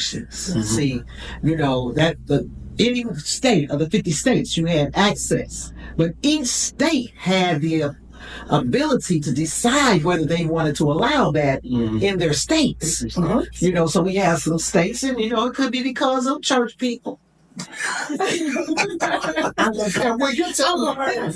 See, that any state of the 50 states, you had access, but each state had the ability to decide whether they wanted to allow that in their states. So we have some states, and it could be because of church people. And when you tell them, and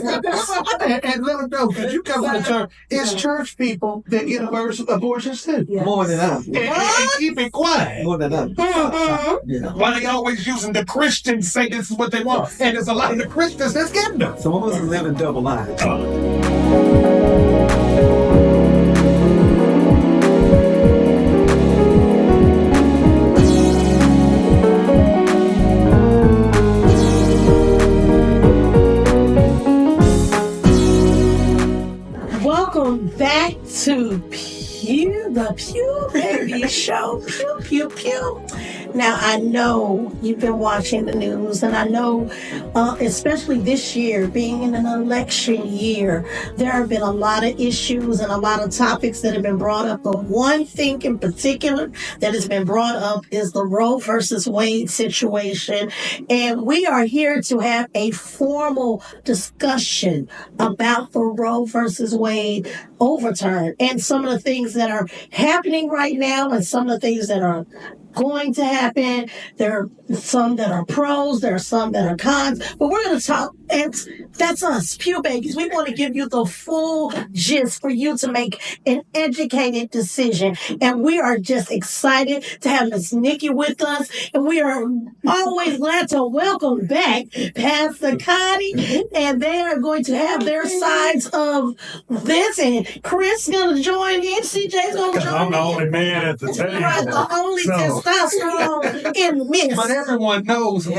let them know, because you come from the church, it's church people that get abortions too. Yes. More than us. And keep it quiet. More than us. Why they always using the Christians say this is what they want, and there's a lot of the Christians that's getting them. Some of us are living double lives. Welcome back to the Pew Baby Show. Pew, pew, pew. Now, I know you've been watching the news, and I know, especially this year, being in an election year, there have been a lot of issues and a lot of topics that have been brought up. But one thing in particular that has been brought up is the Roe versus Wade situation. And we are here to have a formal discussion about the Roe versus Wade overturn and some of the things that are happening right now and some of the things that are going to happen. There are some that are pros, there are some that are cons, but we're going to talk, and that's us, Pew Babies. We want to give you the full gist for you to make an educated decision, and we are just excited to have Miss Nikki with us, and we are always glad to welcome back Pastor Connie, and they are going to have their sides of this, and Chris is going to join in, CJ's going to join in. I'm the only man at the table. Right, the only testosterone in the midst. But everyone knows me.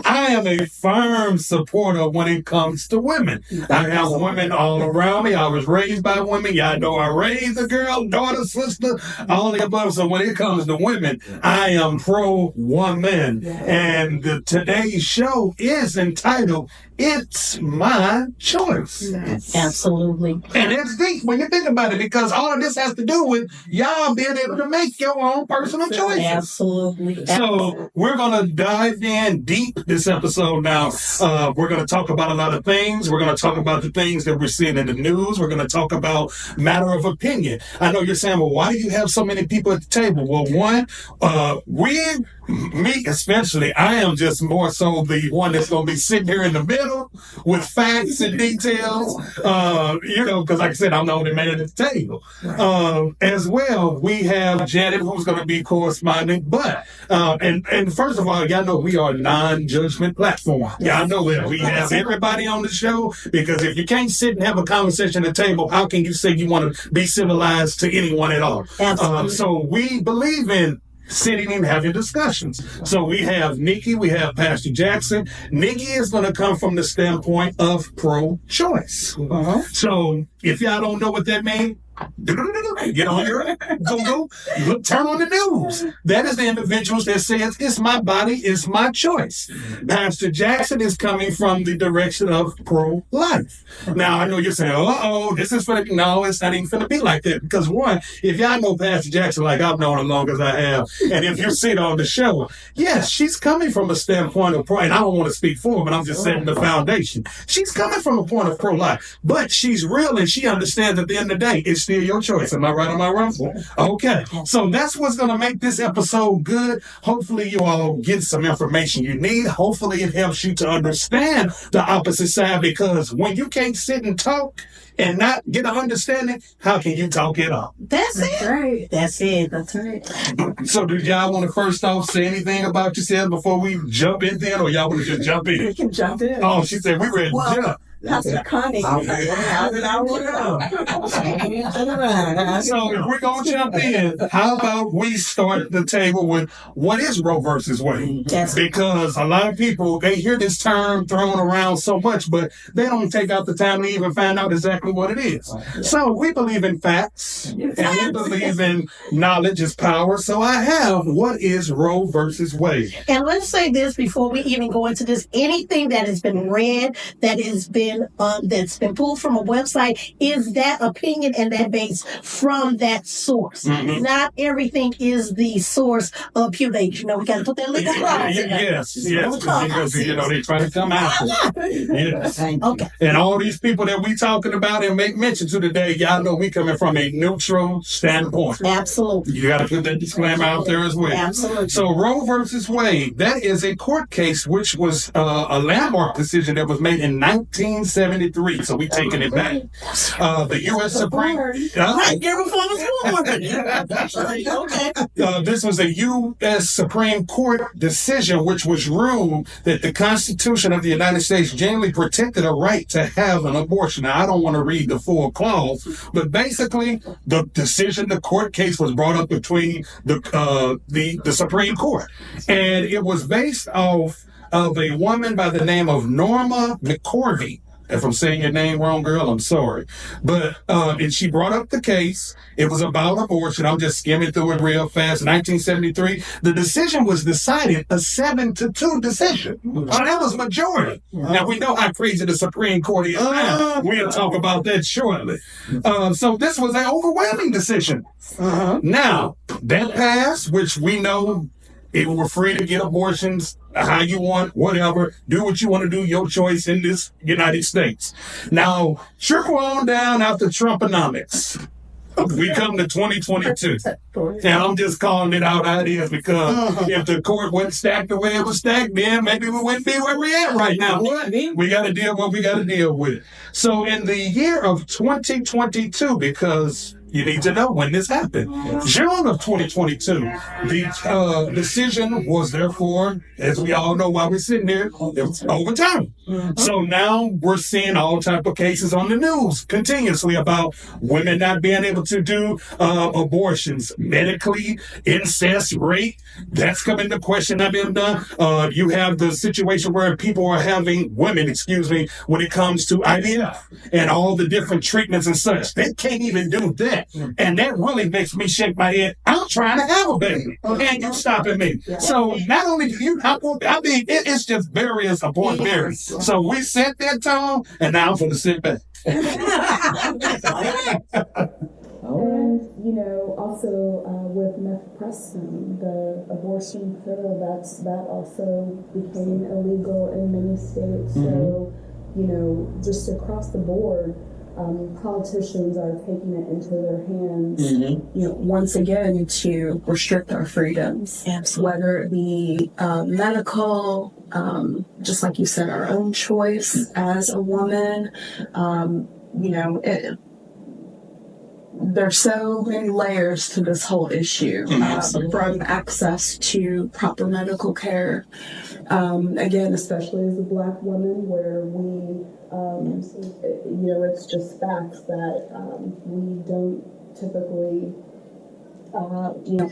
I am a firm supporter when it comes to women. I have women all around me. I was raised by women. Y'all know I raised a girl, daughter, sister, all the above. So when it comes to women, I am pro woman. And today's show is entitled It's My Choice. Yes. Absolutely. And it's deep when you think about it, because all of this has to do with y'all being able to make your own personal choices. Absolutely. So we're going to dive in deep this episode now. We're going to talk about a lot of things. We're going to talk about the things that we're seeing in the news. We're going to talk about matter of opinion. I know you're saying, well, why do you have so many people at the table? Well, one, me especially, I am just more so the one that's going to be sitting here in the middle with facts and details, because like I said, I'm the only man at the table. As well, we have Janet, who's going to be corresponding, but, and first of all, y'all know we are a non-judgment platform. Y'all know that. We have everybody on the show, because if you can't sit and have a conversation at the table, how can you say you want to be civilized to anyone at all? So we believe in sitting and having discussions. So we have Nikki, we have Pastor Jackson. Nikki is going to come from the standpoint of pro-choice. So if y'all don't know what that means, get on your Google, turn on the news. That is the individuals that says, it's my body, it's my choice. Pastor Jackson is coming from the direction of pro-life. Now, I know you're saying, this is for the... No, it's not even going to be like that. Because one, if y'all know Pastor Jackson like I've known as long as I have, and if you see it on the show, yes, she's coming from a standpoint of pro, and I don't want to speak for her, but I'm just setting the foundation. She's coming from a point of pro-life, but she's real, and she understands at the end of the day, it's still your choice. Am I right? Am I wrong? Okay. So that's what's going to make this episode good. Hopefully you all get some information you need. Hopefully it helps you to understand the opposite side, because when you can't sit and talk and not get an understanding, how can you talk it up? That's right. That's it. That's right. So do y'all want to first off say anything about yourself before we jump in then, or y'all want to just jump in? We can jump in. Oh, she said we ready to jump. Pastor Connie. So if we're going to jump in, how about we start the table with what is Roe versus Wade? Because a lot of people, they hear this term thrown around so much, but they don't take out the time to even find out exactly what it is. So we believe in facts, and we believe in knowledge is power. So I have, what is Roe versus Wade? And let's say this before we even go into this. Anything that has been read, that has been that's been pulled from a website is that opinion and that base from that source. Not everything is the source of Pew. You know, we got to put that legal clause in there. Yes, because they try to come after. Yes. Okay. And all these people that we talking about and make mention to today, y'all know we coming from a neutral standpoint. Absolutely. You got to put that disclaimer out there as well. Absolutely. So Roe versus Wade, that is a court case which was a landmark decision that was made in 1973. So we taking it back. The U.S. Supreme. Right, year before the war. Okay. This was a U.S. Supreme Court decision which was ruled that the Constitution of the United States generally protected a right to have an abortion. Now, I don't want to read the full clause, but basically the decision, the court case was brought up between the Supreme Court. And it was based off of a woman by the name of Norma McCorvey. If I'm saying your name wrong, girl, I'm sorry. But and she brought up the case. It was about abortion. I'm just skimming through it real fast. 1973, the decision was decided a 7-2 decision. So that was majority. Now, we know how crazy the Supreme Court is now. We'll talk about that shortly. So this was an overwhelming decision. Now, that passed, which we know people were free to get abortions how you want, whatever. Do what you want to do, your choice in this United States. Now, trickle on down after Trumponomics. We come to 2022. And I'm just calling it out how it is because if the court wasn't stacked the way it was stacked, then maybe we wouldn't be where we're at right now. We got to deal with what we got to deal with. So in the year of 2022, because you need to know when this happened. June of 2022, the decision was therefore, as we all know while we're sitting there, it was overturned. So now we're seeing all type of cases on the news continuously about women not being able to do abortions medically, incest, rape. That's coming to question. You have the situation where people are having women, when it comes to IVF and all the different treatments and such. They can't even do that. And that really makes me shake my head. I'm trying to have a baby, and you're stopping me. So not only do you, it's just various upon various. So we set that tone, and now I'm going to sit back. And, also with mifepristone, the abortion pill, that also became illegal in many states. So, just across the board, politicians are taking it into their hands, once again to restrict our freedoms. Absolutely. Whether it be medical, just like you said, our own choice as a woman. There's so many layers to this whole issue, from access to proper medical care. Again, especially as a Black woman, where we, it's just facts that we don't typically,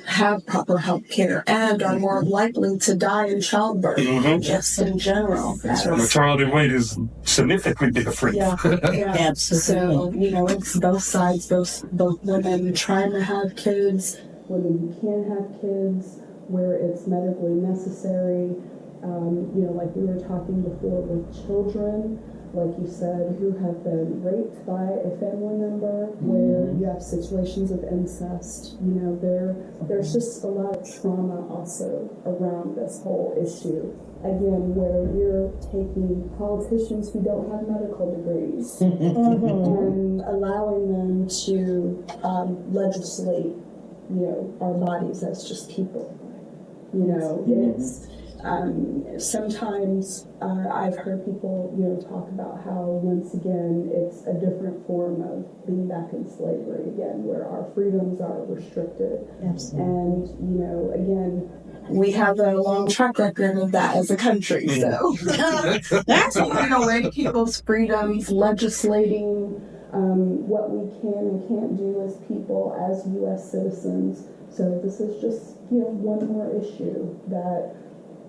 have proper health care and are more likely to die in childbirth, just in general. Mortality rate is significantly different. Yeah. Absolutely. So, it's both sides, both women trying to have kids, women who can have kids, where it's medically necessary. Like we were talking before with children, like you said, who have been raped by a family member, where you have situations of incest. There's just a lot of trauma also around this whole issue. Again, where you're taking politicians who don't have medical degrees and allowing them to legislate, our bodies as just people. It's sometimes I've heard people, talk about how, once again, it's a different form of being back in slavery again, where our freedoms are restricted. Absolutely. And, again, we have a long track record of that as a country. So that's away people's freedoms, legislating what we can and can't do as people, as U.S. citizens. So this is just, one more issue that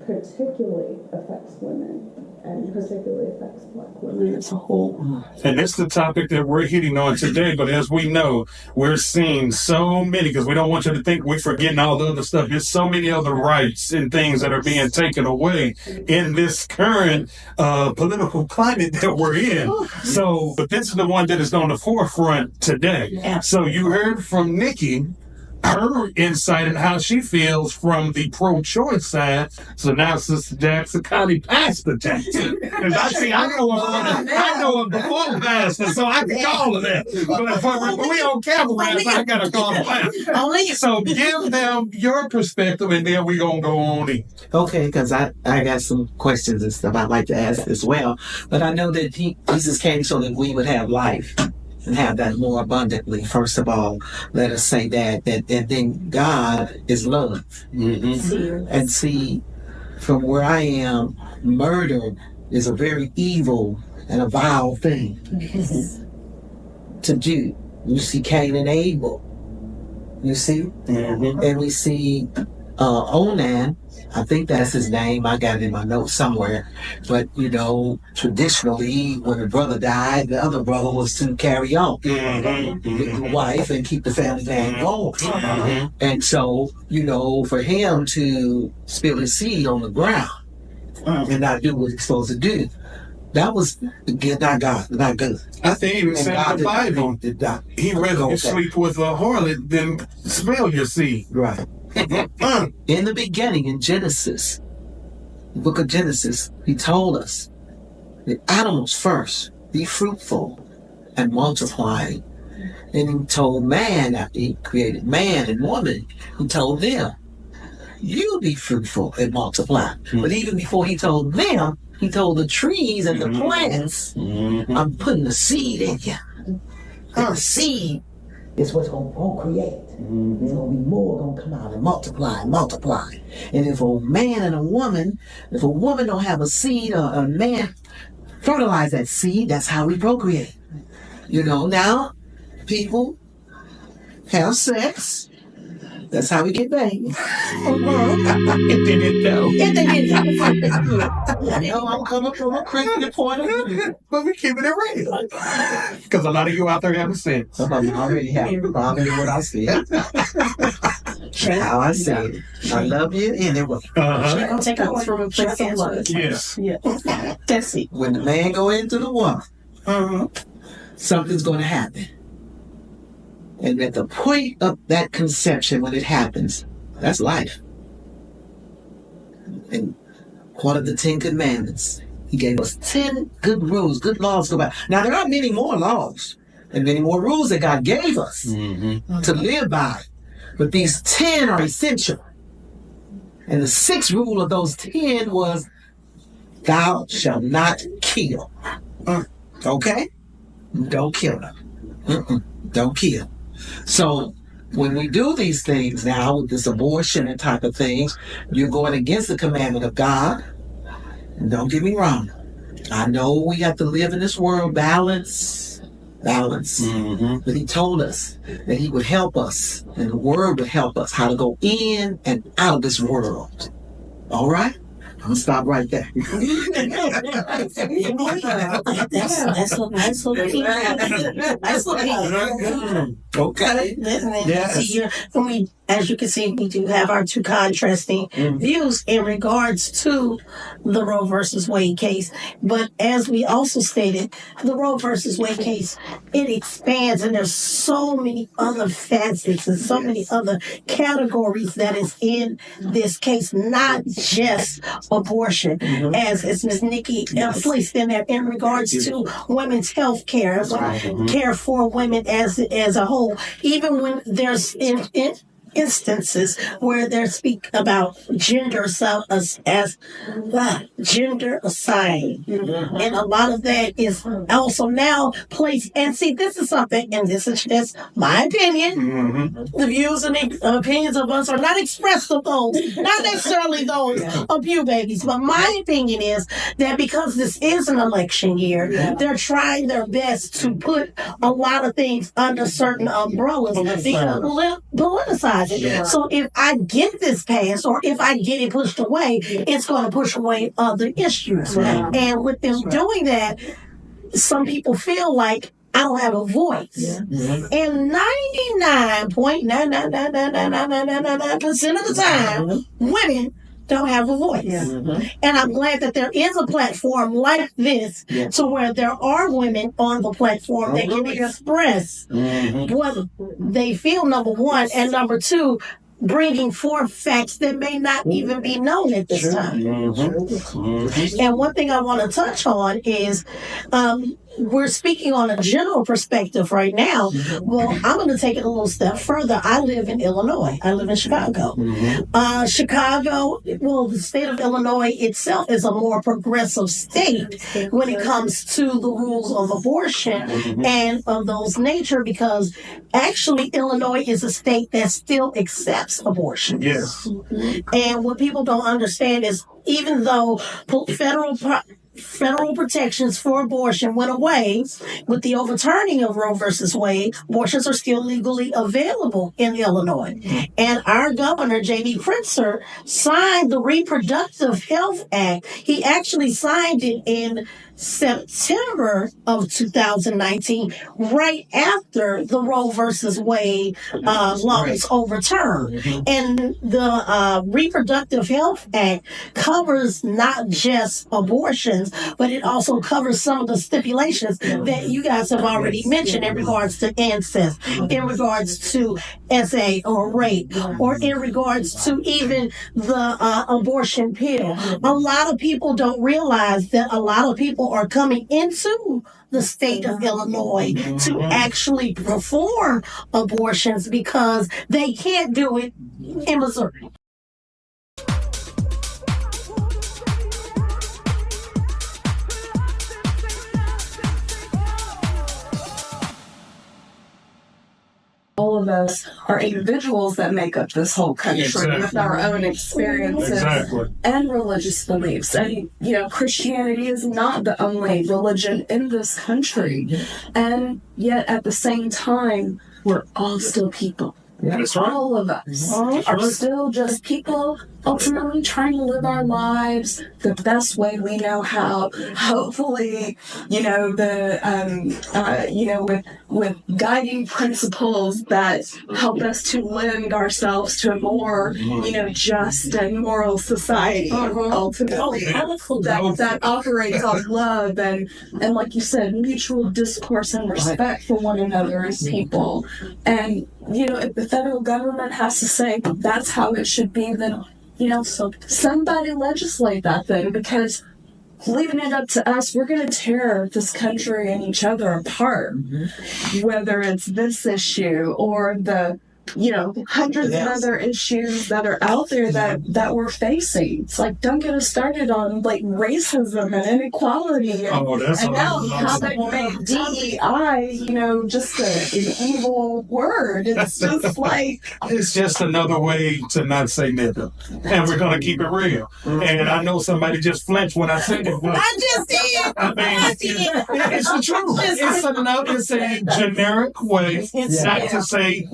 particularly affects women and particularly affects Black women as a whole. And it's the topic that we're hitting on today. But as we know, we're seeing so many, because we don't want you to think we're forgetting all the other stuff. There's so many other rights and things that are being taken away in this current political climate that we're in. So, but this is the one that is on the forefront today. So you heard from Nikki, her insight and how she feels from the pro-choice side. So now Sister Jackson, Connie, Pastor Jackson. Because I know him before Pastor, so I can call her that. But we on camera, so I got to call her Pastor. So give them your perspective, and then we're going to go on in. Okay, because I got some questions and stuff I'd like to ask as well. But I know that Jesus came so that we would have life and have that more abundantly. First of all, let us say that and then God is love. And see, from where I am, murder is a very evil and a vile thing to do. You see Cain and Abel, you see, and we see Onan. I think that's his name. I got it in my notes somewhere. But, traditionally, when a brother died, the other brother was to carry on with the wife and keep the family name going. And so, for him to spill his seed on the ground and not do what he's supposed to do, that was, again, not good. I think even said in the Bible, he'd rather you sleep with a harlot than smell your seed. Right. In the beginning, in Genesis, the book of Genesis, he told us the animals first, be fruitful and multiply. And he told man, after he created man and woman, he told them, you be fruitful and multiply. But even before he told them, he told the trees and the plants, I'm putting the seed in you. And the seed is what's going to procreate. There's going to be more going to come out and multiply and multiply. And if a man and a woman, if a woman don't have a seed or a man fertilize that seed, that's how we procreate. Now people have sex. That's how we get babies. If they didn't know. I know I'm coming from a Christian point of view. But we keeping it real. Because a lot of you out there haven't sex. Some of them already have probably what I said. How I say it. I love you anyway. Don't take out from a place of love. Yes. Yeah. That's it. When the man go into the woman, something's going to happen. And at the point of that conception, when it happens, that's life. And part of the 10 Commandments, he gave us 10 good rules, good laws to go by. Now, there are many more laws and many more rules that God gave us to live by. But these 10 are essential. And the 6th rule of those 10 was, thou shalt not kill. Okay? Don't kill them. Don't kill. So when we do these things now, with this abortion and type of things, you're going against the commandment of God. And don't get me wrong. I know we have to live in this world, balance. But he told us that he would help us, and the word would help us how to go in and out of this world. All right? I'm going to stop right there. That's Okay. Yes. As you can see, we do have our two contrasting views in regards to the Roe versus Wade case. But as we also stated, the Roe versus Wade case, it expands, and there's so many other facets and so many other categories that is in this case, not just abortion, as Ms. Nikki placed in there in regards to women's health care, care for women as a whole, even when there's instances where they speak about gender as gender assigned, and a lot of that is also now placed. And see, this is something, and this is just my opinion. The views and the opinions of us are not expressed of those, not necessarily those of you babies, but my opinion is that because this is an election year, they're trying their best to put a lot of things under certain umbrellas, because politicize realize it. Yeah. So if I get this passed or if I get it pushed away, it's going to push away other issues. Right. And with them doing that, some people feel like I don't have a voice. Yeah. And 99.9999999% of the time, women don't have a voice. Yeah. And I'm glad that there is a platform like this to where there are women on the platform that can express what they feel, number one, and number two, bringing forth facts that may not even be known at this time. And one thing I want to touch on is we're speaking on a general perspective right now. Well, I'm going to take it a little step further. I live in Illinois. I live in Chicago. Chicago, well, the state of Illinois itself is a more progressive state when it comes to the rules of abortion and of those nature, because actually Illinois is a state that still accepts abortion. Yes. And what people don't understand is even though federal protections for abortion went away with the overturning of Roe versus Wade, abortions are still legally available in Illinois. And our governor, J.B. Pritzker, signed the Reproductive Health Act. He actually signed it in September of 2019, right after the Roe versus Wade law was overturned. And the Reproductive Health Act covers not just abortions, but it also covers some of the stipulations that you guys have already mentioned in regards to incest, in regards to SA or rape, or in regards to even the abortion pill. A lot of people don't realize that a lot of people are coming into the state of Illinois to actually perform abortions because they can't do it in Missouri. All of us are individuals that make up this whole country with our own experiences and religious beliefs. And, you know, Christianity is not the only religion in this country. And yet at the same time, we're all still people. That's right. All of us are still just people ultimately trying to live our lives the best way we know how. Hopefully, you know, with guiding principles that help us to lend ourselves to a more, just and moral society. Ultimately, that operates on love and like you said, mutual discourse and respect for one another as people. And if the federal government has to say that's how it should be, then so somebody legislate that then, because leaving it up to us, we're going to tear this country and each other apart, whether it's this issue or the hundreds of other issues that are out there that we're facing. It's like, don't get us started on like racism and inequality and now how they make DEI just an evil word. It's just like it's just another way to not say nigga, and we're gonna keep it real. And I know somebody just flinched when I said it, but I just did. I mean, it's the truth. It's a generic way not to say.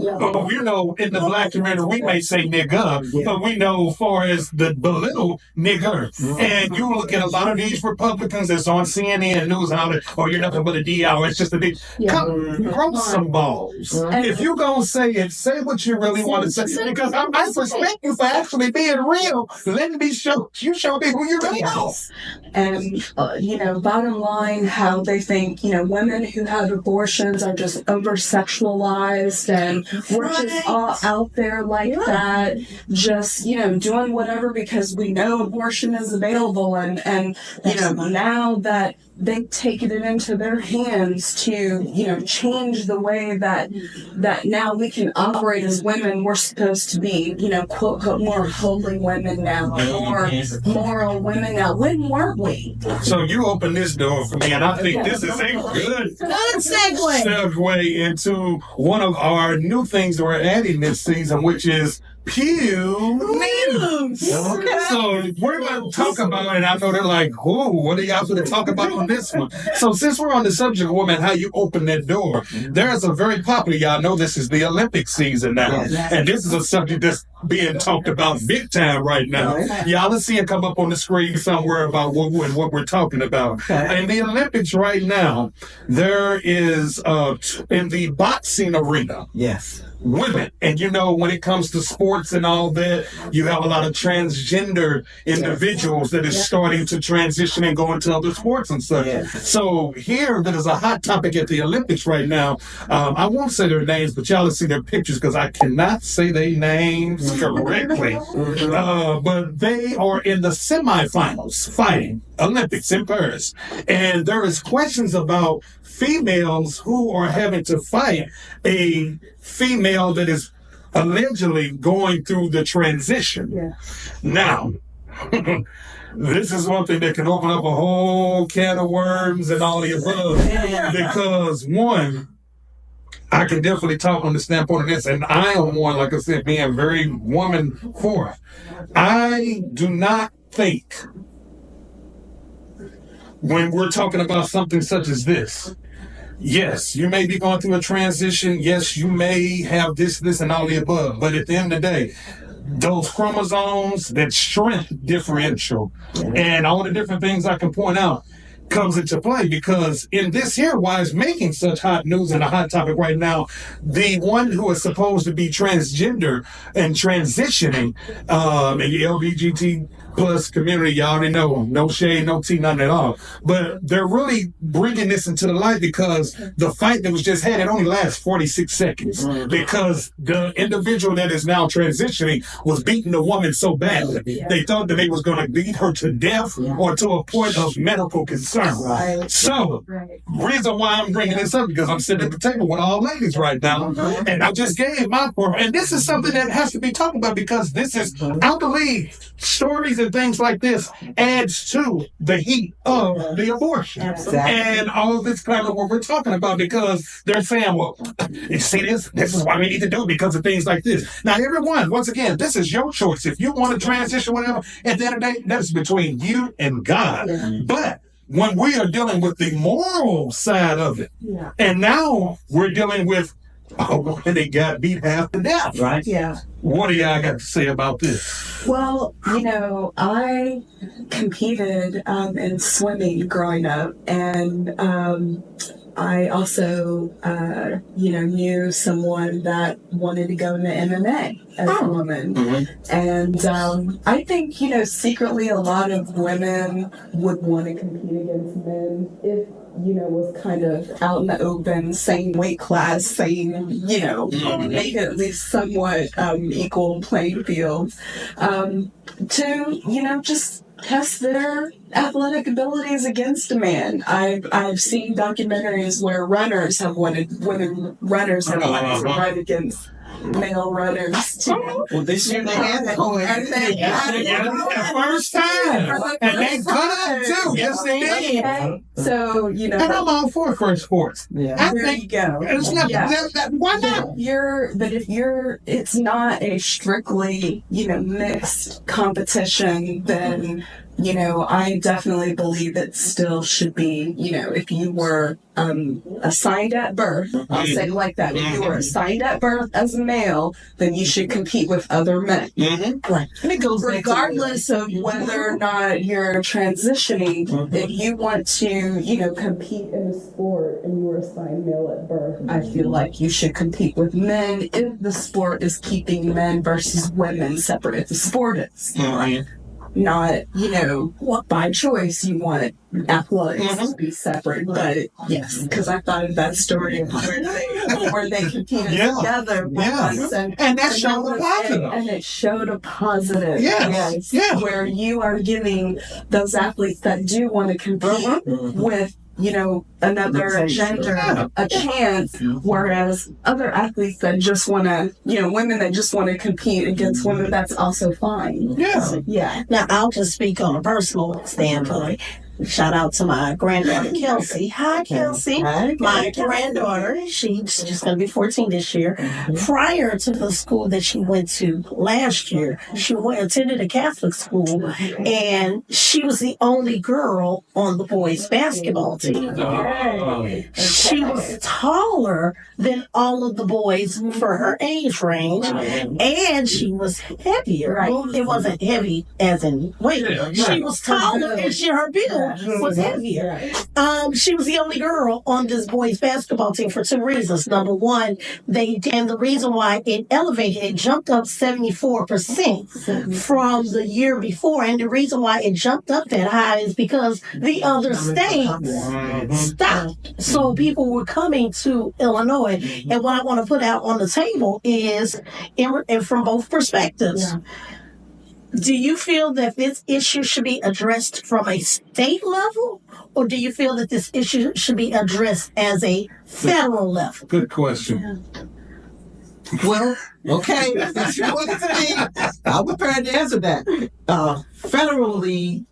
In the black community, we may say nigga, but we know as far as the belittle nigger. And you look at a lot of these Republicans that's on CNN News and all that, you're nothing but a D, or it's just a D. Come, grow some balls. If you're going to say it, say what you really want to say. Because I respect you for actually being real. Let me show me who you really are. And, bottom line, how they think, women who have abortions are just over-sexualized and we're just all out there like that, just, doing whatever because we know abortion is available. And now that they've taken it into their hands to, change the way that now we can operate as women. We're supposed to be, quote, quote, more holy women now, more moral women now. When weren't we? So you opened this door for me, and I think this is a good segue into one of our new things that we're adding this season, which is Pew News. So we're going to talk about, and I know they're like, "Whoa, what are y'all going to talk about on this one?" So since we're on the subject of women, how you open that door, there's a very popular, y'all know this is the Olympic season now, and this is a subject that's being talked about big time right now. Y'all will see it come up on the screen somewhere about what we're talking about. In the Olympics right now, there is in the boxing arena. Women, and you know, when it comes to sports and all that, you have a lot of transgender individuals that is starting to transition and go into other sports and such. So here, that is a hot topic at the Olympics right now. I won't say their names, but y'all will see their pictures because I cannot say their names correctly. But they are in the semifinals fighting Olympics in Paris, and there is questions about females who are having to fight a female that is allegedly going through the transition. Now, this is one thing that can open up a whole can of worms and all the above. Because one, I can definitely talk on the standpoint of this, and I am one, like I said, being very woman forth. I do not think when we're talking about something such as this, yes, you may be going through a transition. Yes, you may have this, and all the above. But at the end of the day, those chromosomes, that strength differential, and all the different things I can point out comes into play, because in this here, why it's making such hot news and a hot topic right now, the one who is supposed to be transgender and transitioning in the LGBT plus community, y'all already know, no shade, no tea, nothing at all. But they're really bringing this into the light because the fight that was just had, it only lasts 46 seconds because the individual that is now transitioning was beating the woman so badly. They thought that they was going to beat her to death or to a point of medical concern. So, reason why I'm bringing this up, because I'm sitting at the table with all ladies right now, and I just gave my part. And this is something that has to be talked about, because this is, I believe, stories and things like this adds to the heat of the abortion. And all this kind of what we're talking about, because they're saying, well, you see this is why we need to do it, because of things like this. Now, everyone, once again, this is your choice. If you want to transition, whatever, at the end of the day, that's between you and God. But when we are dealing with the moral side of it, and now we're dealing with, oh, and they got beat half to death, right? What do y'all got to say about this? Well, you know, I competed in swimming growing up, and I also, knew someone that wanted to go into MMA as a woman. And I think, secretly a lot of women would want to compete against men if, was kind of out in the open, same weight class, same, make it at least somewhat equal playing field, to, just test their athletic abilities against a man. I've seen documentaries where runners have wanted to run against male runners too. Well, this year they had that. First time. And they cut it too. Yes, they did. So, And I'm all for first sports. I think you go. It's not, why not? It's not a strictly, mixed competition, then I definitely believe it still should be, if you were assigned at birth, I'll say it like that. If you were assigned at birth as a male, then you should compete with other men. Right. And it goes regardless of whether or not you're transitioning. If you want to, compete in a sport and you were assigned male at birth, I feel like you should compete with men if the sport is keeping men versus women separate. If the sport is. Not, by choice you want athletics to be separate, but yes, because I thought of that story where they competed together once, and that showed a positive. And it showed a positive, where you are giving those athletes that do want to compete with another gender a chance, whereas other athletes that just want to, women that just want to compete against women, that's also fine. Now, I'll just speak on a personal standpoint. Shout out to my granddaughter, Kelsey. Hi, Kelsey. Hi, My granddaughter, she's just going to be 14 this year. Prior to the school that she went to last year, she attended a Catholic school, and she was the only girl on the boys' basketball team. She was taller than all of the boys for her age range, and she was heavier. Well, it wasn't heavy as in weight. She was taller, and her build was heavier. She was the only girl on this boys' basketball team for two reasons. Number one, the reason why it elevated, it jumped up 74% from the year before, and the reason why it jumped up that high is because the other states stopped. So people were coming to Illinois, and what I want to put out on the table is, and from both perspectives. Do you feel that this issue should be addressed from a state level, or do you feel that this issue should be addressed as a federal level? Good question. Well, okay. That's what it is. I'm prepared to answer that. Federally,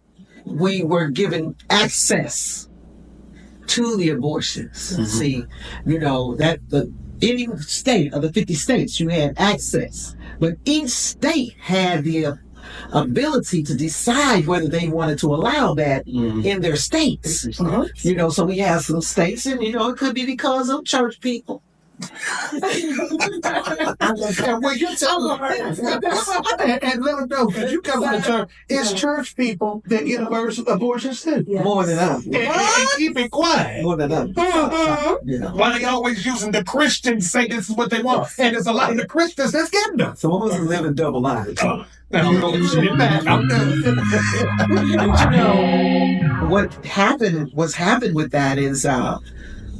we were given access to the abortions. See, that any state of the 50 states, you had access. But each state had the ability to decide whether they wanted to allow that in their states. So we have some states, and it could be because of church people. And when you tell them, and let them know, because you come from the church, it's church people that get abortions too. More than us. And keep it quiet. More than us. Why they always using the Christians say this is what they want, and there's a lot of the Christians that's getting them. Some of us are living double lives. I'm done. What happened with that is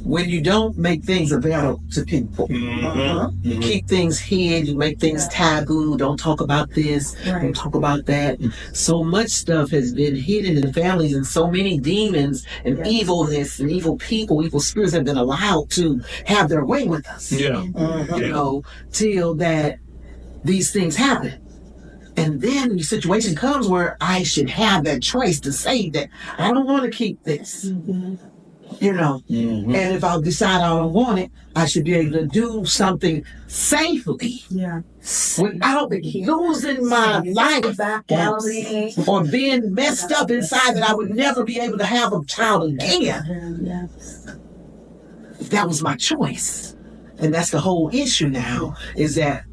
when you don't make things available to people, you keep things hid, you make things taboo, don't talk about this, don't talk about that. So much stuff has been hidden in families, and so many demons and evilness and evil people, evil spirits have been allowed to have their way with us. Till that these things happen. And then the situation comes where I should have that choice to say that I don't want to keep this. And if I decide I don't want it, I should be able to do something safely without losing my life or being messed up inside that I would never be able to have a child again. That was my choice. And that's the whole issue now, is that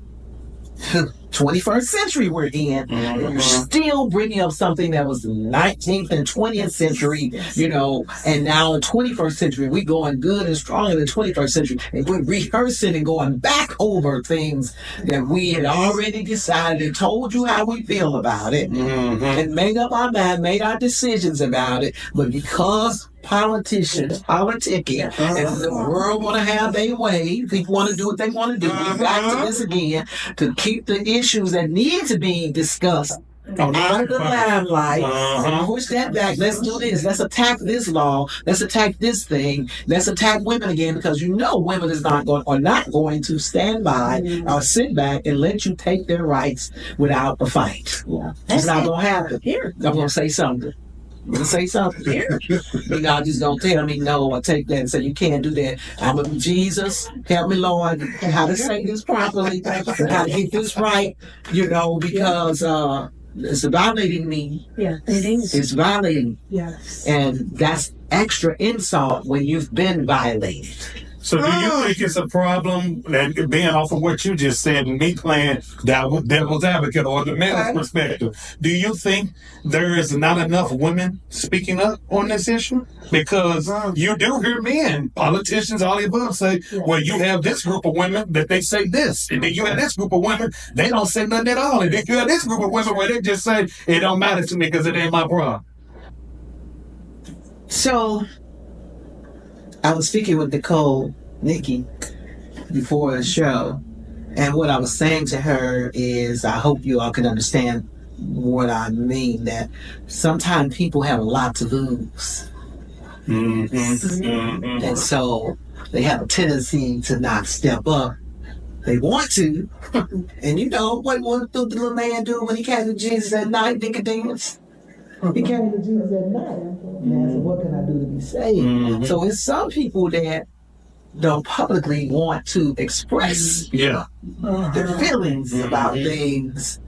21st century we're in, and you're still bringing up something that was the 19th and 20th century, and now in the 21st century, we're going good and strong in the 21st century, and we're rehearsing and going back over things that we had already decided and told you how we feel about it, and made up our mind, made our decisions about it, but because politicking, and the world want to have their way, people want to do what they want to do, we're back to this again, to keep the issues that need to be discussed out of the limelight, push that back. Let's do this. Let's attack this law. Let's attack this thing. Let's attack women again, because women are not going to stand by or sit back and let you take their rights without a fight. It's not going to happen. I'm going to say something. I'm going to say something here. Y'all just don't tell me no or take that and say you can't do that. I'm going to be Jesus. Help me, Lord, how to say this properly, how to get this right, because it's violating me. Yeah, it is. It's violating. Yes. And that's extra insult when you've been violated. So do you think it's a problem, that being off of what you just said and me playing devil's advocate or the male's perspective, do you think there is not enough women speaking up on this issue? Because you do hear men, politicians, all the above say, well, you have this group of women that they say this, and then you have this group of women, they don't say nothing at all, and then you have this group of women where they just say, it don't matter to me because it ain't my problem. So, I was speaking with Nikki, before the show, and what I was saying to her is, I hope you all can understand what I mean, that sometimes people have a lot to lose. And so they have a tendency to not step up. They want to. And what the little man do when he came to Jesus at night, Nicodemus? He came to Jesus at night and asked, what can I do to be saved? So it's some people that don't publicly want to express their feelings about things,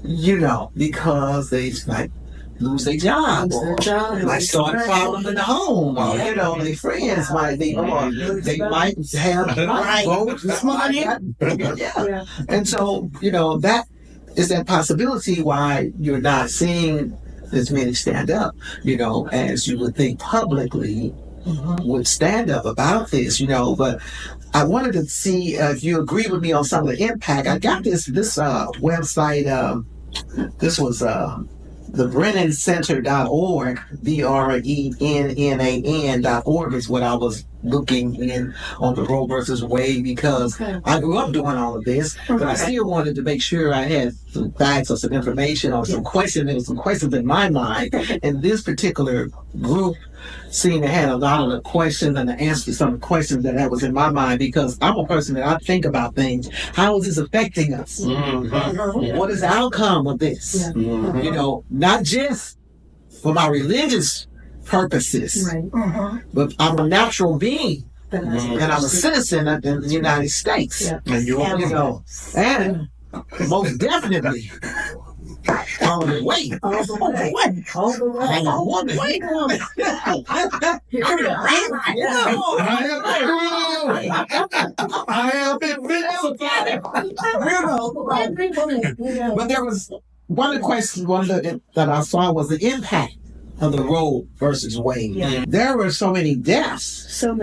because they might lose their job, or might start problems in the home, or their friends might be, or they might have votes. And so that is that possibility why you're not seeing as many stand up, as you would think publicly would stand up about this, but I wanted to see if you agree with me on some of the impact. I got this website. This was the BrennanCenter.org, BRENNAN.org is what I was looking in on the Roe versus Wade, because I grew up doing all of this, but I still wanted to make sure I had some facts or some information or some questions. There was some questions in my mind, and this particular group seemed to have a lot of the questions and the answers to some questions that was in my mind, because I'm a person that I think about things. How is this affecting us? What is the outcome of this? Not just for my religious purposes, but I'm a natural being, and I'm a citizen of the United States, and most definitely on the way. I have been But there was one of the questions that I saw was the impact of the Roe versus Wade. There were so many deaths from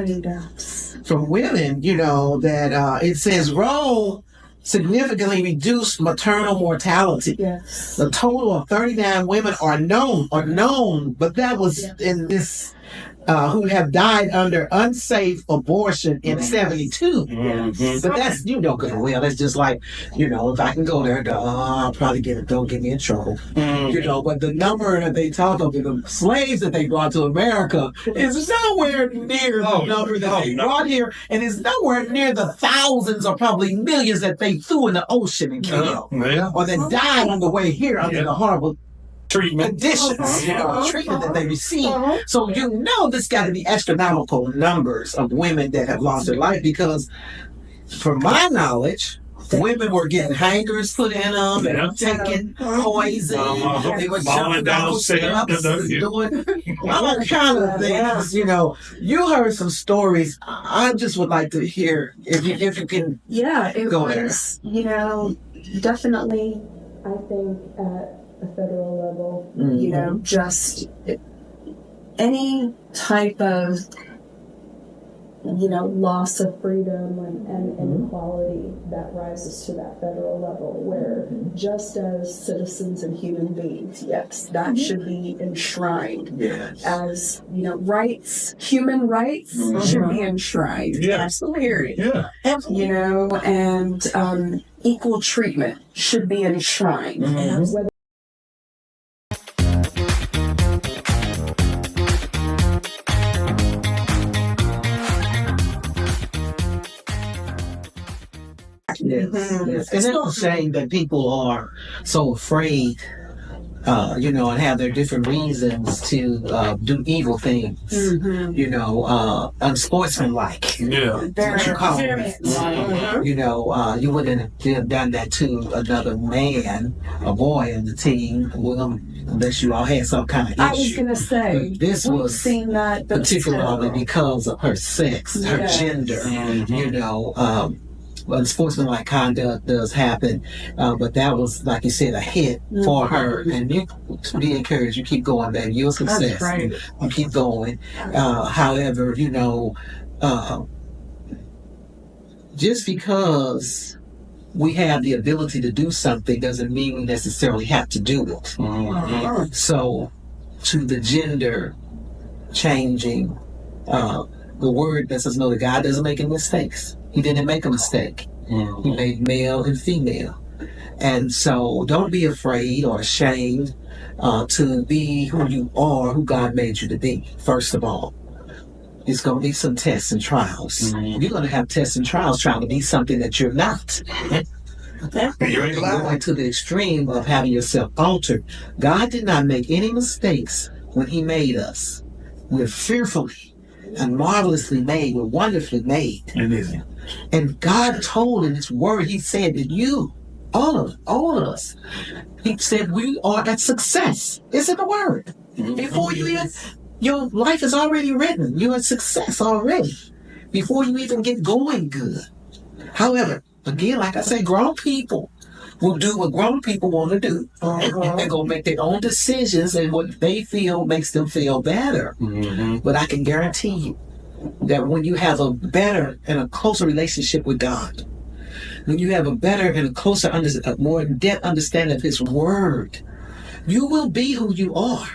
women, that it says Roe significantly reduced maternal mortality. The total of 39 women are known, but that was in this who have died under unsafe abortion in 72. But that's, good and well, that's just like, if I can go there, I'll probably don't get me in trouble. But the number that they talk of, the slaves that they brought to America, is nowhere near the number that they brought here, and it's nowhere near the thousands or probably millions that they threw in the ocean and killed, or that died on the way here under the horrible conditions, treatment that they receive. So this got to be astronomical numbers of women that have lost their life, because from my knowledge, women were getting hangers put in them, and taking poison. They were falling down steps, doing all kind of things. You heard some stories. I just would like to hear if you can. It go was, definitely. I think at a federal level, just any type of loss of freedom and inequality that rises to that federal level, where just as citizens and human beings, that should be enshrined as rights, human rights should be enshrined. Period. And equal treatment should be enshrined. Yes. And it's a shame that people are so afraid, and have their different reasons to do evil things, unsportsmanlike. What you call it. You wouldn't have done that to another man, a boy in the team, unless you all had some kind of issue. I was going to say, but this was seen that particularly because of her sex, her gender, unsportsmanlike conduct does happen, but that was, like you said, a hit for her. And you be encouraged. You keep going, baby. You're a success. That's right. You keep going. However, just because we have the ability to do something doesn't mean we necessarily have to do it. So, to the gender changing, the word lets us know that God doesn't make any mistakes. He didn't make a mistake. He made male and female. And so don't be afraid or ashamed to be who you are, who God made you to be, first of all. It's going to be some tests and trials. You're going to have tests and trials trying to be something that you're not. You ain't lying. Going to the extreme of having yourself altered. God did not make any mistakes when he made us. We're fearfully and marvelously made. We're wonderfully made. It is. And God told in his word, he said that you, all of us, he said we are at success. It's in the word. Before you even, your life is already written. You're at success already. Before you even get going good. However, again, like I say, grown people will do what grown people want to do. They're going to make their own decisions and what they feel makes them feel better. But I can guarantee you that when you have a better and a closer relationship with God, when you have a better and a closer, a more in-depth understanding of his word, you will be who you are.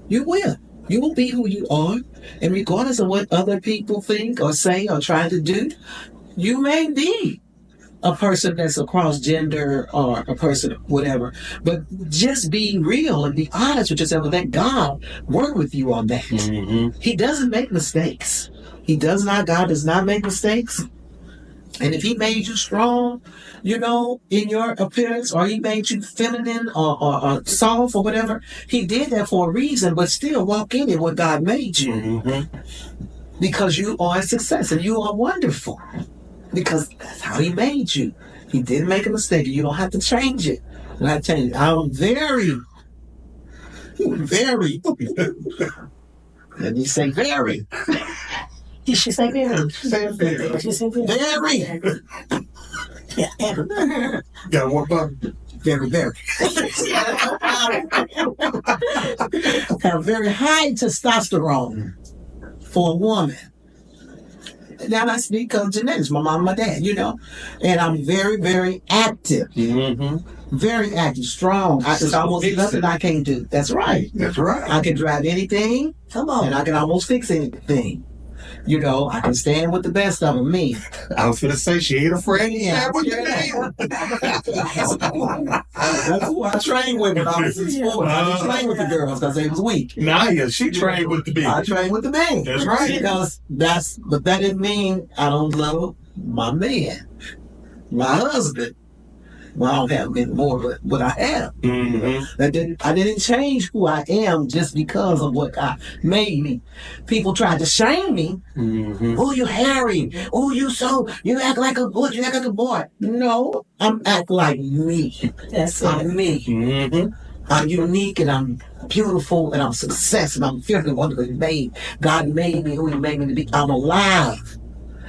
You will. You will be who you are. And regardless of what other people think or say or try to do, you may be a person that's across gender or a person whatever, but just be real and be honest with yourself and let God work with you on that. He doesn't make mistakes. God does not make mistakes. And if he made you strong, in your appearance, or he made you feminine or soft or whatever, he did that for a reason, but still walk in it what God made you. Because you are a success and you are wonderful. Because that's how he made you. He didn't make a mistake. You don't have to change it. You don't have to change it. I'm very, let me say very. Did she say very? Say it fair. She said very. Very. Yeah. Got one button. Very, very. Have very high testosterone for a woman. Now I speak of genetics, my mom and my dad, and I'm very, very active. Very active, strong. There's almost nothing I can't do. That's right. That's right. I can drive anything. Come on. And I can almost fix anything. I can stand with the best of them, me. I was going to say, she ain't afraid to stand with your name. That's who I trained with when I was in school. I didn't train with the girls because they was weak. Nah, she trained with the big. I trained with the men. That's right. But that didn't mean I don't love my man, my husband. Well, I don't have him anymore, but what I have. I didn't change who I am just because of what God made me. People tried to shame me. Oh, you hairy. Oh, you act like a boy. You act like a boy. No, I'm act like me. I'm me. I'm unique and I'm beautiful and I'm success and I'm fearfully wonderfully made. God made me who he made me to be. I'm alive.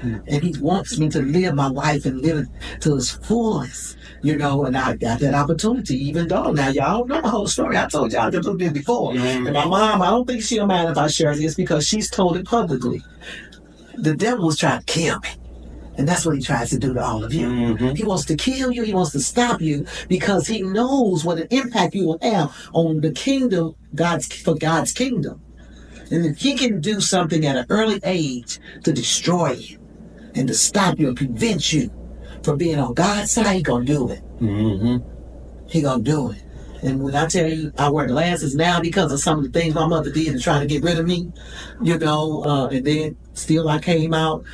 And he wants me to live my life and live it to its fullest. And I got that opportunity, even though now y'all know the whole story. I told y'all this a little bit before. And my mom, I don't think she'll mind if I share this because she's told it publicly. The devil was trying to kill me. And that's what he tries to do to all of you. He wants to kill you. He wants to stop you because he knows what an impact you will have on the kingdom, for God's kingdom. And if he can do something at an early age to destroy you and to stop you and prevent you from being on God's side, he gonna do it. He gonna do it. And when I tell you I wear glasses now because of some of the things my mother did to try to get rid of me, and then still I came out,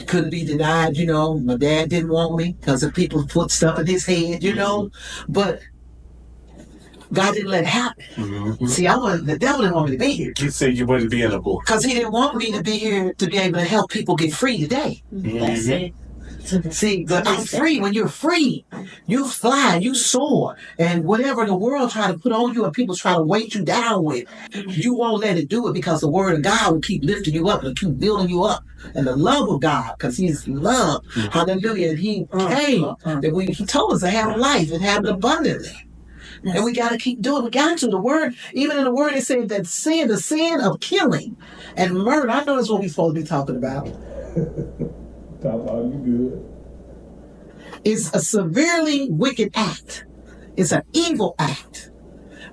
couldn't be denied, my dad didn't want me because of people put stuff in his head, but God didn't let it happen. See, the devil didn't want me to be here. You said you wanted to be in a book. Because he didn't want me to be here to be able to help people get free today. That's it. See, but I'm free. When you're free, you fly, you soar. And whatever the world try to put on you and people try to weight you down with, you won't let it do it because the word of God will keep lifting you up and keep building you up. And the love of God, because he's love. Hallelujah. And he came. He told us to have life and have it abundantly. And we got to keep doing it. We got to. The word, even in the word, it said that the sin of killing and murder. I know that's what we're supposed to be talking about. Talk about you good. It's a severely wicked act. It's an evil act.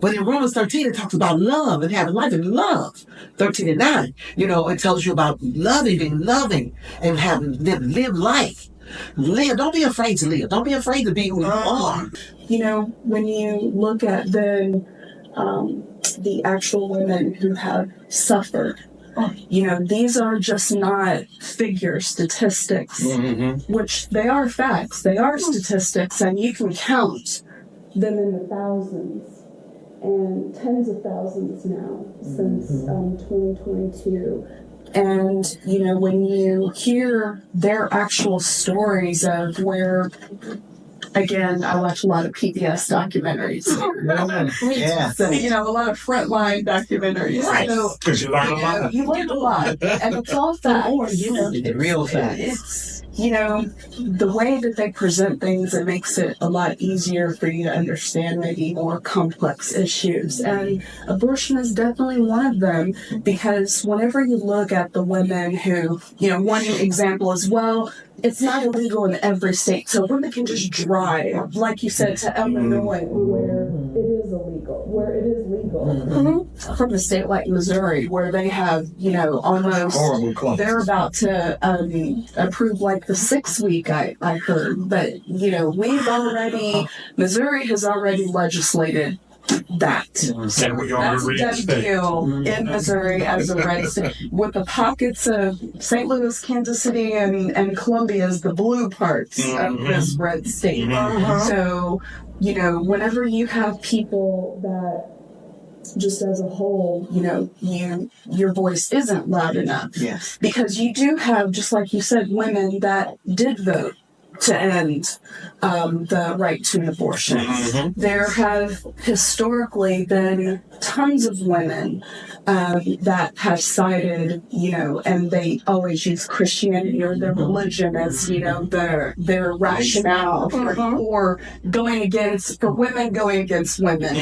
But in Romans 13, it talks about love and having life and love. 13 and 9, it tells you about loving and loving and live life. Live. Don't be afraid to live. Don't be afraid to be who you are. When you look at the actual women who have suffered You know, these are just not figures, statistics, which they are facts. They are statistics, and you can count them in the thousands and tens of thousands now since 2022. And, you know, when you hear their actual stories of where, again, I watch a lot of PBS documentaries. Yeah. So, you know, a lot of frontline documentaries. Right. So, Because you learn a lot. you learn a lot. And it's all facts. You know, the real facts. It's, you know, the way that they present things, it makes it a lot easier for you to understand maybe more complex issues. And abortion is definitely one of them, because whenever you look at the women who, you know, one example as well, it's not illegal in every state. So women can just drive, like you said, to Illinois, where it is illegal, where it is legal. From a state like Missouri, where they have, you know, almost, they're about to approve like the 6-week, I heard. But, you know, Missouri has already legislated that. And we That's are a done deal in Missouri as a red state, with the pockets of St. Louis, Kansas City, and Columbia as the blue parts of this red state. So, you know, whenever you have people that, just as a whole, you know, your voice isn't loud enough. Yes. Because you do have, just like you said, women that did vote to end the right to an abortion. There have historically been tons of women that have cited, you know, and they always use Christianity or their religion as, you know, their rationale for women going against women.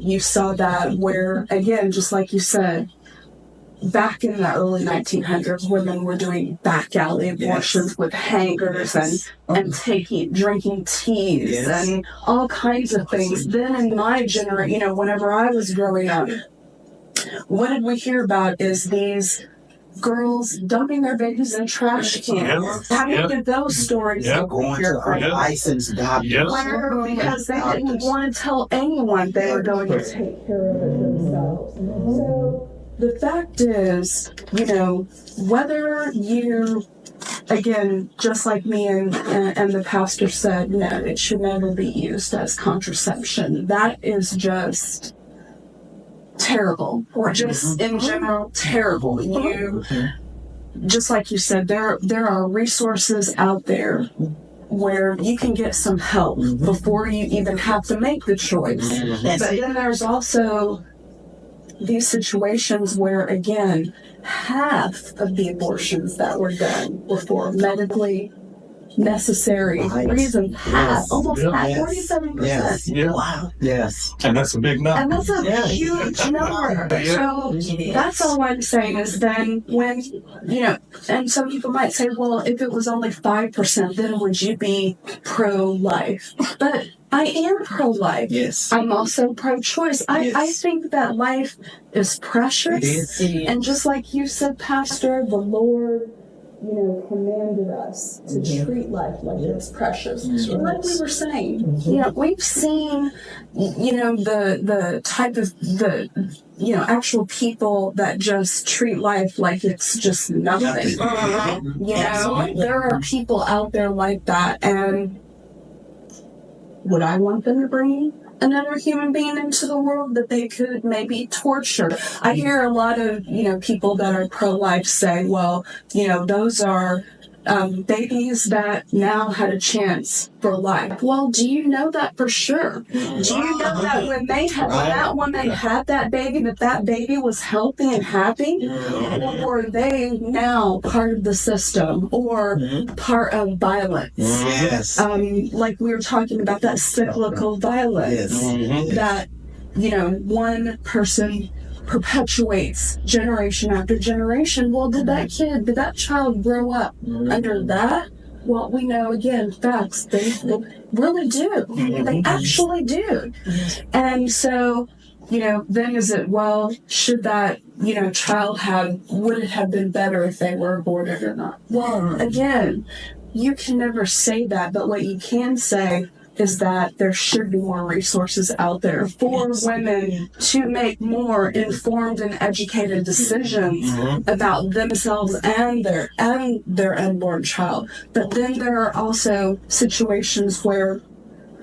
You saw that where, again, just like you said, back in the early 1900s, women were doing back alley abortions with hangers and drinking teas and all kinds of things. Then in my generation, you know, whenever I was growing up, what did we hear about is these girls dumping their babies in trash cans. How did those stories go? Going to a licensed doctor. Because they didn't want to tell anyone they were going to take care of it themselves. So the fact is, you know, whether you, again, just like me and the pastor said, no, it should never be used as contraception. That is just terrible, or just in general terrible. You, just like you said, there are resources out there where you can get some help before you even have to make the choice. But then there's also these situations where, again, half of the abortions that were done were for medically necessary reasons. Almost half, 47%. Wow. Yes. And that's a big number. And that's a huge number. So that's all I'm saying is then when, you know, and some people might say, well, if it was only 5%, then would you be pro-life? But I am pro-life. Yes. I'm also pro-choice. I think that life is precious. And just like you said, Pastor, the Lord, you know, commanded us to treat life like it's precious. And like we were saying, you know, we've seen, you know, the type of you know, actual people that just treat life like it's just nothing. You know, there are people out there like that, and would I want them to bring another human being into the world that they could maybe torture? I hear a lot of, you know, people that are pro-life say, well, you know, those are babies that now had a chance for life. Well, do you know that for sure? Do you know that when that woman had that baby was healthy and happy? Or were they now part of the system or part of violence? Yes. Like we were talking about that cyclical violence that, you know, one person perpetuates generation after generation. Well, did that child grow up under that? Well, we know, again, facts, they really do. They actually do. And so, you know, then is it, well, should that, you know, would it have been better if they were aborted or not? Well, again, you can never say that, but what you can say is that there should be more resources out there for women to make more informed and educated decisions about themselves and their unborn child. But then there are also situations where,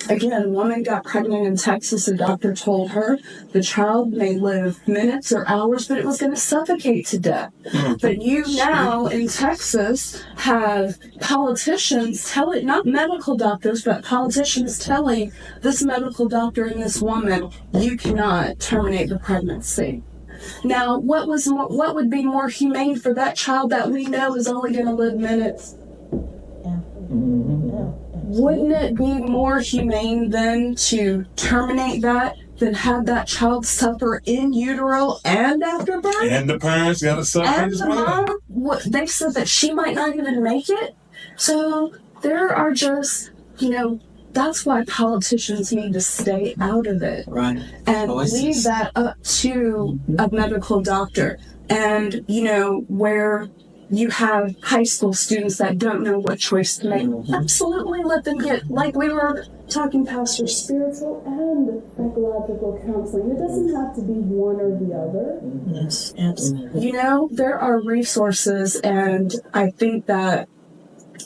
again, a woman got pregnant in Texas. A doctor told her the child may live minutes or hours, but it was going to suffocate to death. But you now in Texas have politicians telling, not medical doctors, but politicians telling this medical doctor and this woman, you cannot terminate the pregnancy. Now, what would be more humane for that child that we know is only going to live minutes? Wouldn't it be more humane then to terminate that than have that child suffer in utero and after birth? And the parents got to suffer And as the well. mom, they said that she might not even make it. So there are just, that's why politicians need to stay out of it. Right. And leave that up to a medical doctor. And, where you have high school students that don't know what choice to make. Absolutely let them get, like we were talking, Pastor, spiritual and psychological counseling. It doesn't have to be one or the other. Yes, absolutely. There are resources, and I think that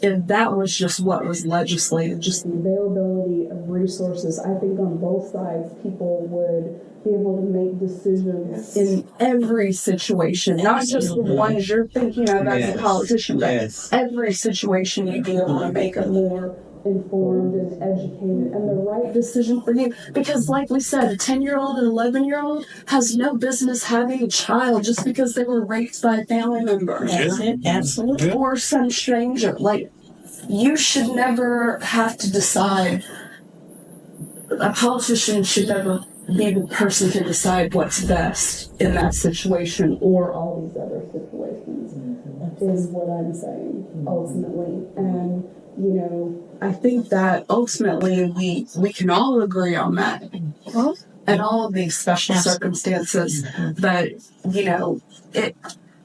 if that was just what was legislated, just the availability of resources, I think on both sides people would be able to make decisions in every situation, not just the ones you're thinking of as a politician, but every situation you'd be able to make a more informed and educated and the right decision for you. Because like we said, a 10-year-old and 11-year-old has no business having a child just because they were raped by a family member. That's it, absolutely. Or some stranger. Like, you should never have to decide. A politician should never be the person to decide what's best in that situation or all these other situations, is what I'm saying, ultimately. And, I think that ultimately we can all agree on that. And all of these special circumstances that,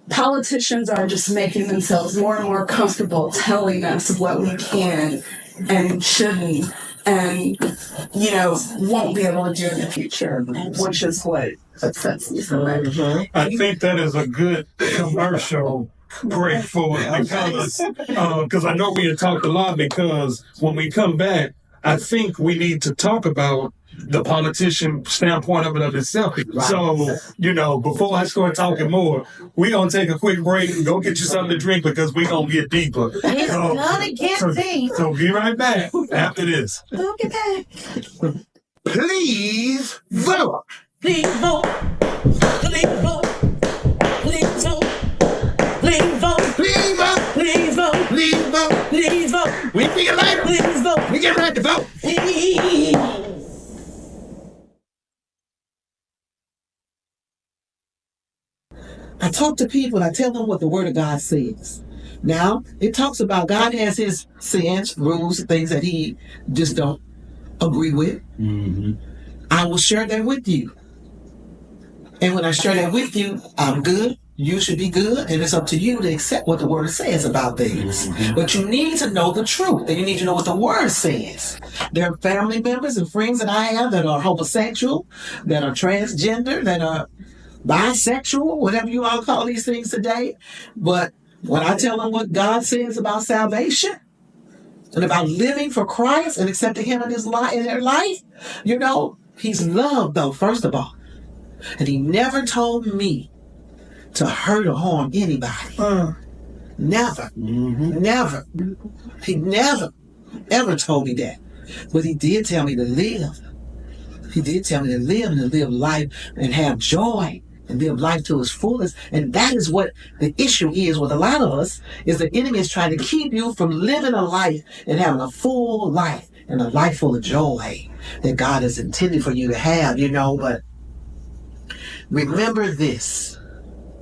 politicians are just making themselves more and more comfortable telling us what we can and shouldn't and, won't be able to do in the future, which is what upsets me so much. I think that is a good commercial break for it because I know we had talked a lot, because when we come back, I think we need to talk about the politician standpoint of it of itself. Right. So, before I start talking more, we're going to take a quick break and go get you something to drink, because we're going to get deeper. It's gonna get deep. So be right back after this. We'll get back. Please vote. Please vote. Please vote. Please vote. Please vote. Please vote. Please vote. Please vote. Please vote. We see you later. Please vote. We get ready to vote. Please. I talk to people and I tell them what the Word of God says. Now, it talks about God has his sins, rules, things that he just don't agree with. I will share that with you. And when I share that with you, I'm good. You should be good. And it's up to you to accept what the Word says about things. But you need to know the truth. And you need to know what the Word says. There are family members and friends that I have that are homosexual, that are transgender, that are bisexual, whatever you all call these things today. But when I tell them what God says about salvation and about living for Christ and accepting him in their life, he's love, though, first of all. And he never told me to hurt or harm anybody. Never. Never. He never, ever told me that. But he did tell me to live. He did tell me to live and to live life and have joy and live life to its fullest. And that is what the issue is with a lot of us, is the enemy is trying to keep you from living a life and having a full life and a life full of joy that God has intended for you to have, But remember this,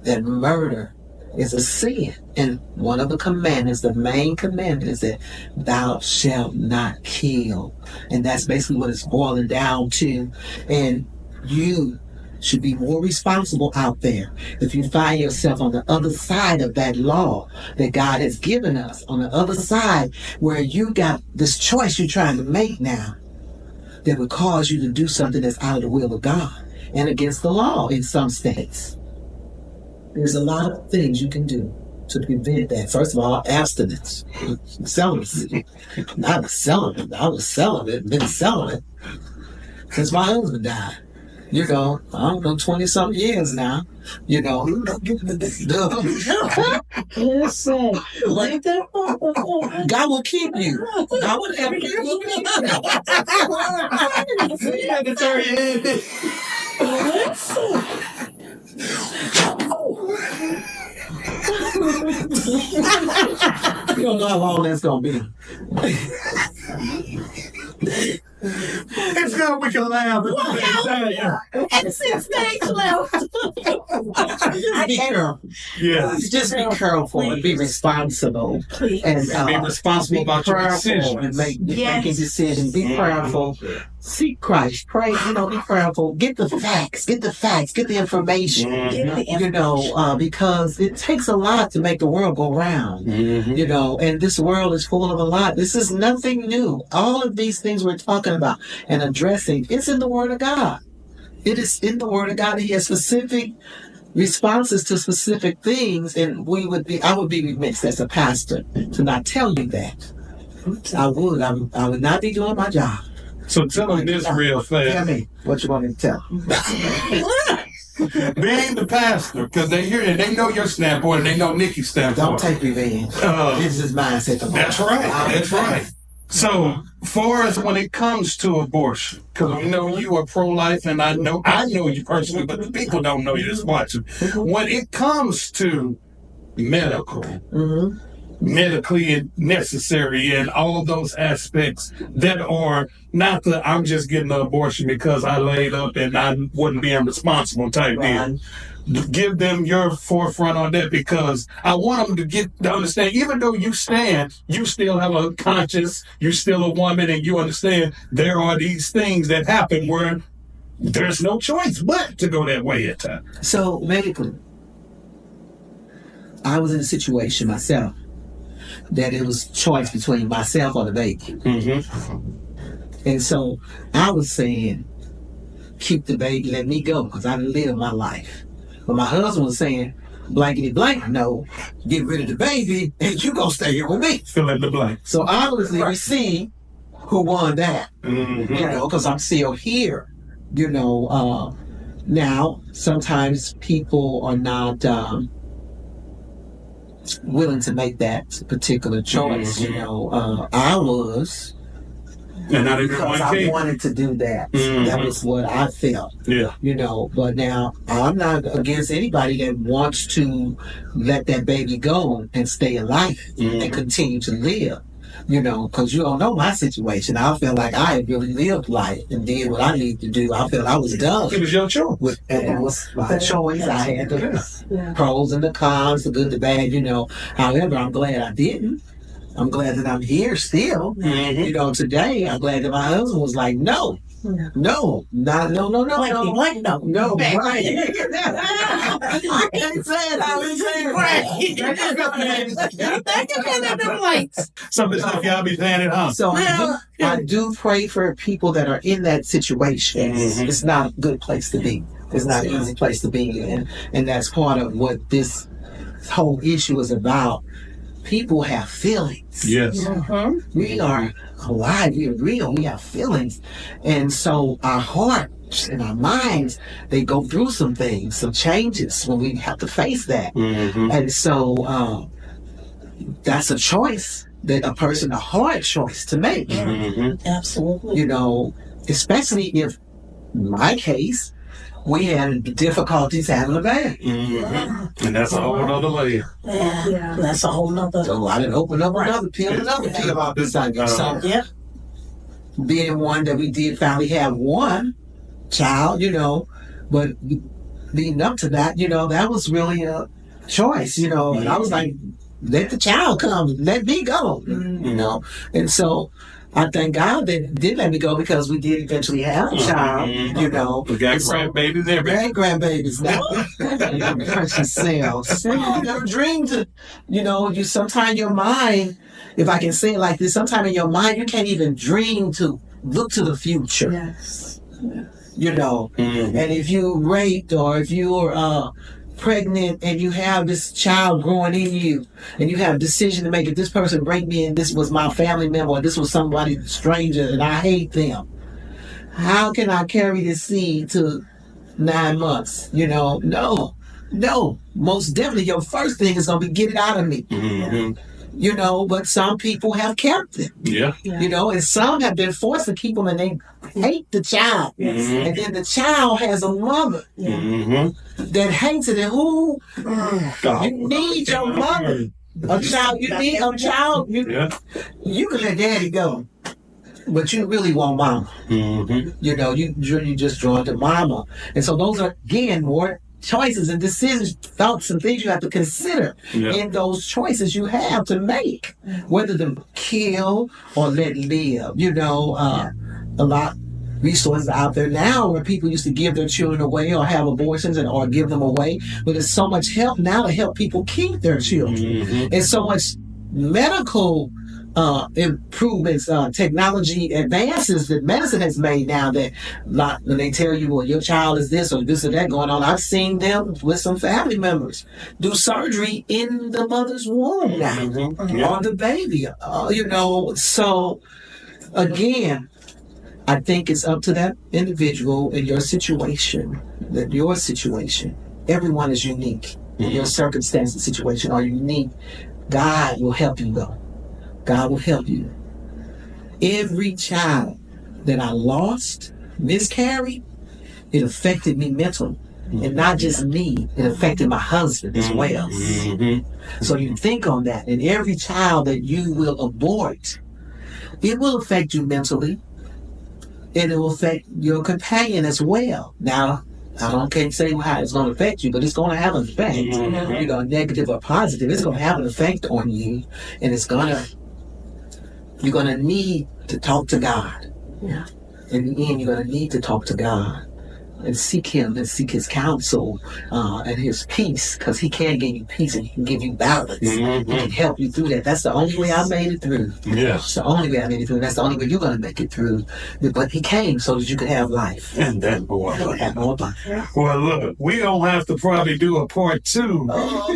that murder is a sin. And one of the commandments, the main commandment, is that thou shalt not kill. And that's basically what it's boiling down to. And you should be more responsible out there if you find yourself on the other side of that law that God has given us, on the other side where you got this choice you're trying to make now. that would cause you to do something that's out of the will of God and against the law in some states. There's a lot of things you can do to prevent that. First of all, abstinence, celibacy. I was celibate. Been celibate since my husband died. You know, I don't know, 20-something years now. You know, Listen, God will keep you. God will help you. You had to turn your head. You don't know how long that's gonna be. It's good we can laugh. and 6 days left. Just be careful. Yeah. Just be careful and be responsible. Please. And Be responsible about your prayerful decisions. and making Yes. decisions. Be prayerful. Seek Christ. Pray. You know, be prayerful. Get the facts. Get the information. You know, because it takes a lot to make the world go round. You know, and this world is full of a lot. This is nothing new. All of these things we're talking about and addressing, it's in the Word of God. It is in the Word of God. He has specific responses to specific things, and I would be remiss as a pastor to not tell you that. I would not be doing my job. So tell them this real Tell fast. me what you want me to tell. Being the pastor, because they hear it, they know your standpoint, and they know Nikki's standpoint. Don't take revenge. This is mindset. That's right. That's right. So, for us, when it comes to abortion, because we know you are pro-life, and I know you personally, but the people don't know you that's watching. When it comes to medical, medically necessary, and all of those aspects that are not the I'm just getting an abortion because I laid up and I wasn't being responsible type deal. Give them your forefront on that, because I want them to get to understand, even though you still have a conscience, you're still a woman, and you understand there are these things that happen where there's no choice but to go that way at times. So medically, I was in a situation myself that it was choice between myself or the baby. And so I was saying, keep the baby, let me go, because I didn't live my life. But my husband was saying, blankety blank, no, get rid of the baby and you go stay here with me. Fill in the blank. So obviously we see who won that, you know, because I'm still here. You know, now sometimes people are not willing to make that particular choice. You know, I was. And I didn't Because I wanted to do that. That was what I felt. Yeah. You know, but now I'm not against anybody that wants to let that baby go and stay alive and continue to live. You know, because you don't know my situation. I felt like I had really lived life and did what I needed to do. I felt I was done. It was your choice. And it was my choice. I had the pros and the cons, the good, the bad, you know. However, I'm glad I didn't. I'm glad that I'm here still. You know, today, I'm glad that my husband was like, no, no, right. I can't say it. I was saying Something like y'all be saying it, huh? So I do pray for people that are in that situation. It's not a good place to be. It's not an easy place to be in. And that's part of what this whole issue is about. People have feelings. Yes. We are alive. We're real. We have feelings. And so our hearts and our minds, they go through some things, some changes when we have to face that. And so that's a choice that a hard choice to make. Absolutely. You know, especially if, in my case, we had difficulties having a baby. And that's a whole other layer. Yeah, that's a whole nother. So I didn't open up another peel about this idea. So being one that we did finally have one child, you know, but leading up to that, you know, that was really a choice, you know. And I was like, let the child come, let me go, you know. And so I thank God that did let me go, because we did eventually have a child, you know. We got grandbabies everywhere. Grandbabies now. Precious cells. You never dreamed to, you know, sometimes your mind, if I can say it like this, sometimes in your mind you can't even dream to look to the future. Yes. You know, Mhm. and if you raped or if you're pregnant and you have this child growing in you and you have a decision to make, if this person raped me and this was my family member or this was somebody stranger and I hate them, how can I carry this seed to 9 months? You know, no. Most definitely your first thing is going to be get it out of me. Mhm. You know, but some people have kept it. Yeah. You know, and some have been forced to keep them and they hate the child. Mhm. And then the child has a mother Mhm. that hates it. And who? God. You need your mother. A child, you need a child. Yeah. You can let daddy go, but you really want mama. Mhm. You know, you just drawn to mama. And so those are, again, more choices and decisions, thoughts and things you have to consider Yeah. in those choices you have to make, whether to kill or let live. You know, a lot resources out there now where people used to give their children away or have abortions or give them away, but there's so much help now to help people keep their children. Mhm. And so much medical improvements, technology advances that medicine has made now that when they tell you, well, your child is this or that going on, I've seen them with some family members do surgery in the mother's womb now Mhm. Yeah. on the baby. You know, so again, I think it's up to that individual in your situation, everyone is unique. Your circumstance and situation are unique. God will help you though. God will help you. Every child that I lost, miscarried, it affected me mentally. And not just me, it affected my husband as well. Mhm. So you think on that. And every child that you will abort, it will affect you mentally. And it will affect your companion as well. Now, can't say how it's going to affect you, but it's going to have an effect. Mhm. You know, negative or positive. It's going to have an effect on you. And you're going to need to talk to God. Yeah. In the end, you're going to need to talk to God and seek Him and seek His counsel and His peace, because He can give you peace and He can give you balance. Mhm. He can help you through that. That's the only way I made it through. Yes. It's the only way I made it through. That's the only way you're going to make it through. But He came so that you could have life. And that boy. Have more life. Well, look, we don't have to probably do a part 2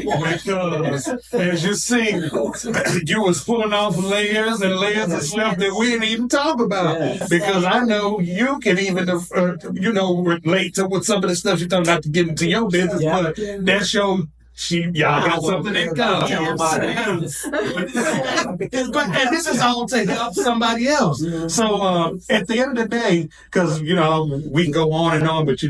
because, as you see, you was pulling off layers and layers of stuff that we didn't even talk about. Yes. Because I know you can even, relate to what some of the stuff you're talking about to get into your business, Yeah. but that's y'all got something in common. And this is all to help somebody else. So at the end of the day, because we can go on and on, but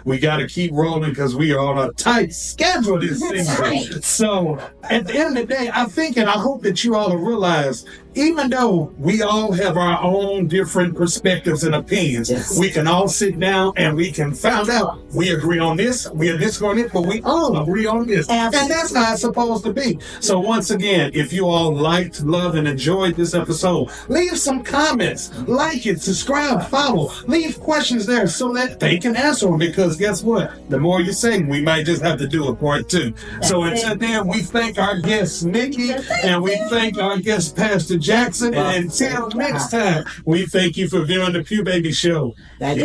we got to keep rolling because we are on a tight schedule this season. So at the end of the day, I think and I hope that you all realize, even though we all have our own different perspectives and opinions, yes, we can all sit down and we can find out we agree on this, we are this on it, but we all agree on this. Absolutely. And that's how it's supposed to be. So once again, if you all liked, loved, and enjoyed this episode, leave some comments, like it, subscribe, follow, leave questions there so that they can answer them, because guess what? The more you say, we might just have to do a part 2. So until then, we thank our guest, Nikki, and we thank our guest, Pastor Jackson, and until next time, we thank you for viewing the Pew Baby Show. That is